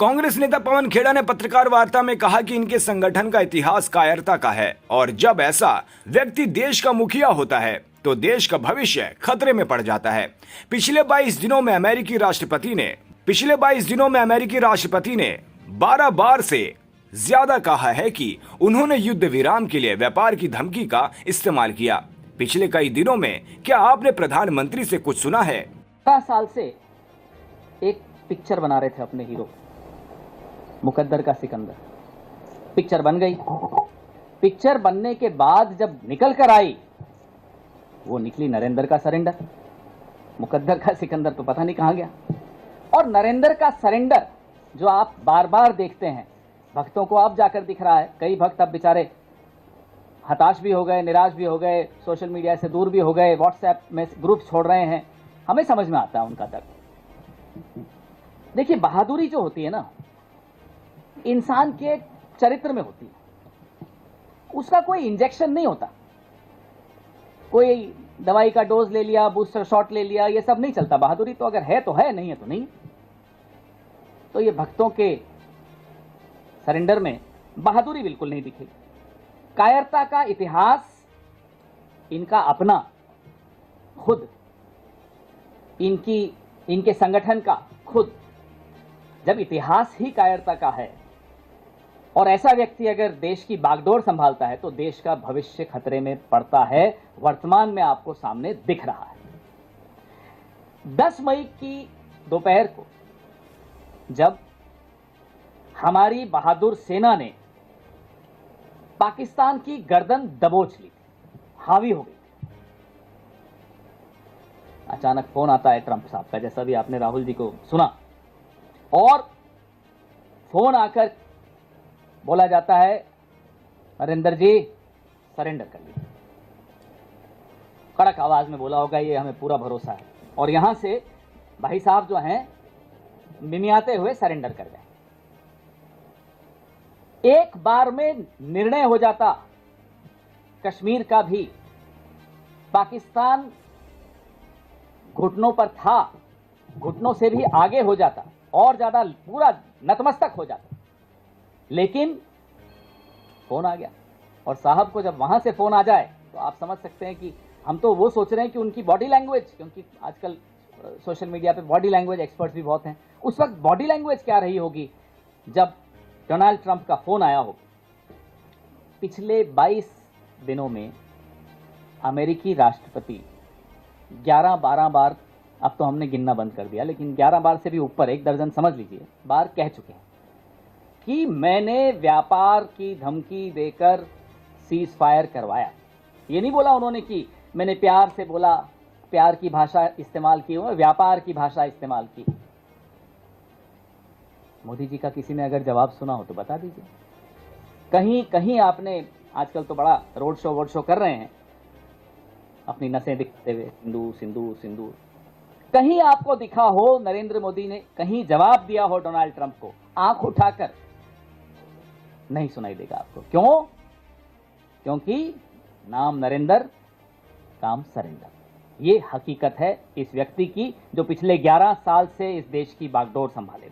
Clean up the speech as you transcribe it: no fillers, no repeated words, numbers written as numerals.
कांग्रेस नेता पवन खेड़ा ने पत्रकार वार्ता में कहा कि इनके संगठन का इतिहास कायरता का है और जब ऐसा व्यक्ति देश का मुखिया होता है तो देश का भविष्य खतरे में पड़ जाता है। पिछले 22 दिनों में अमेरिकी राष्ट्रपति ने 12 बार से ज्यादा कहा है कि उन्होंने युद्ध विराम के लिए व्यापार की धमकी का इस्तेमाल किया। पिछले कई दिनों में क्या आपने प्रधानमंत्री से कुछ सुना है? 12 साल से एक पिक्चर बना रहे थे अपने हीरो मुकद्दर का सिकंदर। पिक्चर बन गई। पिक्चर बनने के बाद जब निकल कर आई वो निकली नरेंद्र का सरेंडर। मुकद्दर का सिकंदर तो पता नहीं कहां गया। और नरेंद्र का सरेंडर जो आप बार बार देखते हैं, भक्तों को अब जाकर दिख रहा है। कई भक्त अब बेचारे हताश भी हो गए, निराश भी हो गए, सोशल मीडिया से दूर भी हो गए, व्हाट्सएप में ग्रुप छोड़ रहे हैं। हमें समझ में आता है उनका दर्द। देखिए, बहादुरी जो होती है ना, इंसान के चरित्र में होती है। उसका कोई इंजेक्शन नहीं होता, कोई दवाई का डोज ले लिया, बूस्टर शॉट ले लिया, ये सब नहीं चलता। बहादुरी तो अगर है तो है, नहीं है तो नहीं। तो ये भक्तों के सरेंडर में बहादुरी बिल्कुल नहीं दिखेगी। कायरता का इतिहास इनका अपना, खुद इनके संगठन का खुद। जब इतिहास ही कायरता का है और ऐसा व्यक्ति अगर देश की बागडोर संभालता है तो देश का भविष्य खतरे में पड़ता है। वर्तमान में आपको सामने दिख रहा है। 10 मई की दोपहर को जब हमारी बहादुर सेना ने पाकिस्तान की गर्दन दबोच ली, हावी हो गई, अचानक फोन आता है ट्रंप साहब का, जैसा भी आपने राहुल जी को सुना। और फोन आकर बोला जाता है, नरेंद्र जी सरेंडर कर लीजिए। कड़क आवाज में बोला होगा, ये हमें पूरा भरोसा है। और यहां से भाई साहब जो हैं मिमियाते हुए सरेंडर कर गए। एक बार में निर्णय हो जाता कश्मीर का भी। पाकिस्तान घुटनों पर था, घुटनों से भी आगे हो जाता और ज्यादा पूरा नतमस्तक हो जाता। लेकिन फोन आ गया। और साहब को जब वहां से फोन आ जाए तो आप समझ सकते हैं कि हम तो वो सोच रहे हैं कि उनकी बॉडी लैंग्वेज, क्योंकि आजकल सोशल मीडिया पे बॉडी लैंग्वेज एक्सपर्ट्स भी बहुत हैं, उस वक्त बॉडी लैंग्वेज क्या रही होगी जब डोनाल्ड ट्रंप का फोन आया हो। पिछले 22 दिनों में अमेरिकी राष्ट्रपति 11-12 बार, अब तो हमने गिनना बंद कर दिया, लेकिन 11 बार से भी ऊपर, 1 दर्जन समझ लीजिए, बार कह चुके हैं कि मैंने व्यापार की धमकी देकर सीज फायर करवाया। ये नहीं बोला उन्होंने कि मैंने प्यार से बोला, प्यार की भाषा इस्तेमाल की, व्यापार की भाषा इस्तेमाल की। मोदी जी का किसी ने अगर जवाब सुना हो तो बता दीजिए। कहीं कहीं आपने, आजकल तो बड़ा रोड शो कर रहे हैं, अपनी नसें दिखते हुए सिंदूर सिंदूर सिंदूर, कहीं आपको दिखा हो नरेंद्र मोदी ने कहीं जवाब दिया हो डोनाल्ड ट्रंप को? आंख उठाकर नहीं सुनाई देगा आपको। क्यों? क्योंकि नाम नरेंद्र, काम सरेंडर। ये हकीकत है इस व्यक्ति की जो पिछले 11 साल से इस देश की बागडोर संभाले हुए।